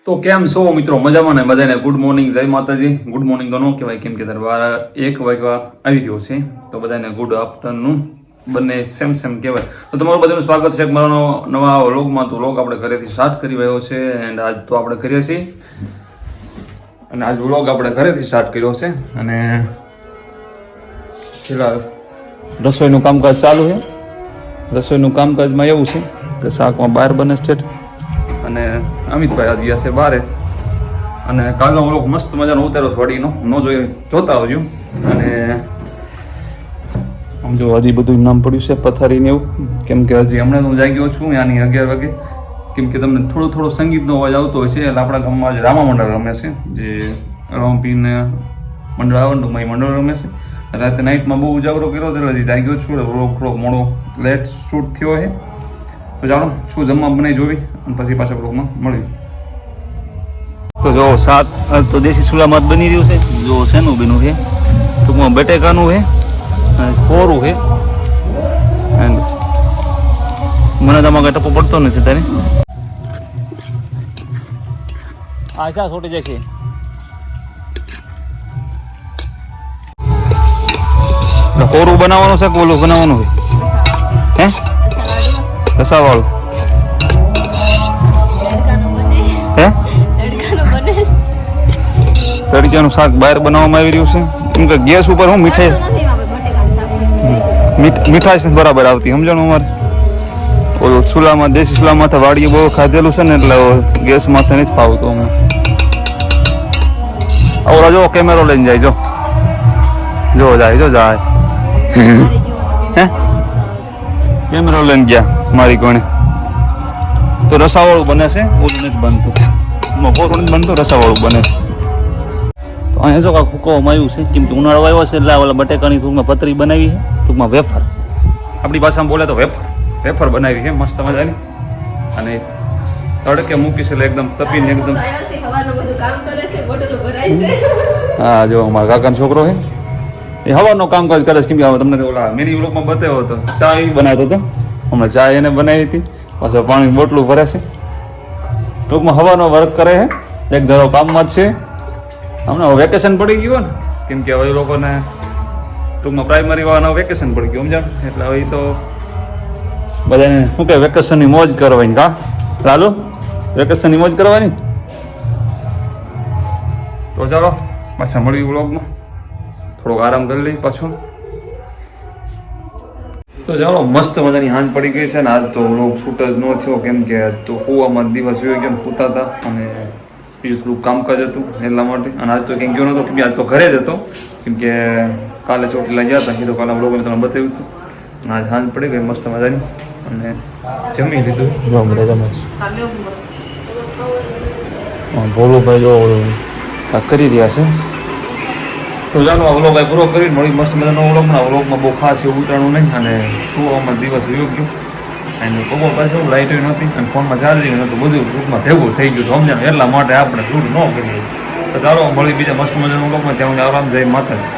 તો કેમ છો મિત્રો? મજામાં ને? બધાને ગુડ મોર્નિંગ, જય માતાજી. ગુડ મોર્નિંગ તો ન કહેવાય કેમ કે 1 વાગવા આવી રહ્યો છે, તો બધાને ગુડ આફ્ટરનૂન બંને સેમ કહેવાય. તો તમારું બધાનું સ્વાગત છે મારો નવા વ્લોગમાં. તો વ્લોગ આપણે ઘરેથી સ્ટાર્ટ કરી રહ્યો છે એન્ડ આજ તો આપણે કરીએ છીએ અને આજ વ્લોગ આપણે ઘરેથી સ્ટાર્ટ કર્યો છે અને ફિલહાલ રસોઈનું કામકાજ ચાલુ છે. રસોઈનું કામકાજમાં એવું છે કે શાકમાં બહાર બને છે અને અમિતભાઈ આજ ગયા છે બારે. અને કાલનો વ્લોગ મસ્ત મજાનો ઉતાર્યો છે વાડીનો, ન જોતા આવજો. અને આમ જો હજી બધું નામ પડ્યું છે પથારીને એવું, કેમ કે હજી હમણાં હું જાગ્યો છું યાની 11 વાગે, કેમ કે તમને થોડો સંગીતનો અવાજ આવતો હોય છે. એટલે આપણા ગામમાં જે રામા મંડળ રમે છે, જે રમપીને મંડળ આવવાનું એ મંડળ રમે છે. રાતે નાઇટમાં બહુ ઉજાગરો કર્યો એટલે હજી જાગ્યો છું. વ્લોગ થોડો મોડો લેટ શૂટ થયો છે. તો ચાલો શું જમવા બનાવી જોવી અને પછી પાછા બ્લોગમાં મળવી. તો જો શાક તો દેશી ચૂલામાં જ બની રહ્યું છે. જો શેનું બન્યું છે? ટૂંકમાં બટેકાનું છે અને કોરું છે. એન્ડ મને તમારે ટપો પડતો નથી તારે. આ શા છોટી જાય છે? કોરું બનાવવાનું છે કે ઓલું બનાવવાનું છે? હે રસાવાળું હે તડકાનું શાક બહાર બનાવવામાં આવી રહ્યું છે. કેમ કે ગેસ ઉપર હું મીઠાશ બરાબર આવતી સમજણું. અમારે ઓલું ચૂલામાં દેશી ચૂલામાં તો વાડીએ બહુ ખાધેલું છે ને એટલે ગેસ માથે નથી ફાવતું અમને. ઓલા જો કેમેરો લઈને જાય, જો જાય હે કેમેરો લઈને ગયા મારી કોણે. તો રસાવાળું બને છે, ઓલું નથી બનતું, કોરું નથી બનતું, રસાવાળું બને. તો અહીંયા જો કાંઈક હુકવવામાં આવ્યું છે કેમ કે ઉનાળો આવ્યો છે એટલે ઓલા બટેકાની ટૂંકમાં પતરી બનાવી છે, ટૂંકમાં વેફર, આપણી ભાષામાં બોલે તો વેફર બનાવી છે મસ્ત મજાની. અને તડકે મૂકી છે એટલે એકદમ તપીને એકદમ. હા જો અમારા કાકાનો છોકરો છે એ હવાનો કામકાજ કરે છે. કેમ કે તમને ઓલા મિની વ્લોગમાં બતાવ્યો હતો, ચા બનાવતો હતો. હમણાં ચા એને બનાવી હતી, પાછો પાણીની બોટલું ભરે છે. ટૂંકમાં હવાનો વર્ક કરે છે, એક ધારો કામમાં જ છે. હમણાં વેકેશન પડી ગયું ને, કેમ કે હવે એ લોકોને ટૂંકમાં પ્રાઇમરી વાળાનું વેકેશન પડી ગયું સમજાણ. એટલે હવે તો બધાને શું કે વેકેશનની મોજ કરવાની. કા લાલુ વેકેશનની મોજ કરવાની. તો ચાલો પાછા મળ્યું વ્લોગમાં, થોડોક આરામ કરી લઈ પાછું. તો ચાલો મસ્ત મજાની હાંજ પડી ગઈ છે ને આજ તો વ્લોગ શૂટ જ ન થયો કેમ કે આજ તો કૂવામાં દિવસ વયો ગયો, સૂતા હતા અને બીજું થોડુંક કામકાજ હતું એટલા માટે. અને આજ તો ક્યાંક ગયો નહોતો કેમ કે આજ તો ઘરે જ હતો, કેમ કે કાલે ચોટીલા ગયા હતા કીધું કાલે વ્લોગને તમે બતાવ્યું હતું. અને આજ હાંજ પડી ગઈ મસ્ત મજાની અને જમી લીધું. ભોલુભાઈ જો કરી રહ્યા છે. તો ચાલો આ વ્લોગ પૂરો કરીને મળી મસ્ત મજાનો વ્લોગમાં બહુ ખાસ એવું ઉતરણું નહીં. અને સુવામાં દિવસ યોગ્ય અને બપોર પાછું લાઇટ નહોતી અને ફોનમાં ચાર્જિંગ નહોતું, બધું ગ્રુપમાં ભેગું થઈ ગયું હતું સમજાને. એટલા માટે આપણે શૂટ ન કરીએ. તો ચાલો મળી બીજા મસ્ત મજાનો વ્લોગમાં. ત્યાં આરામ જય માતાજી.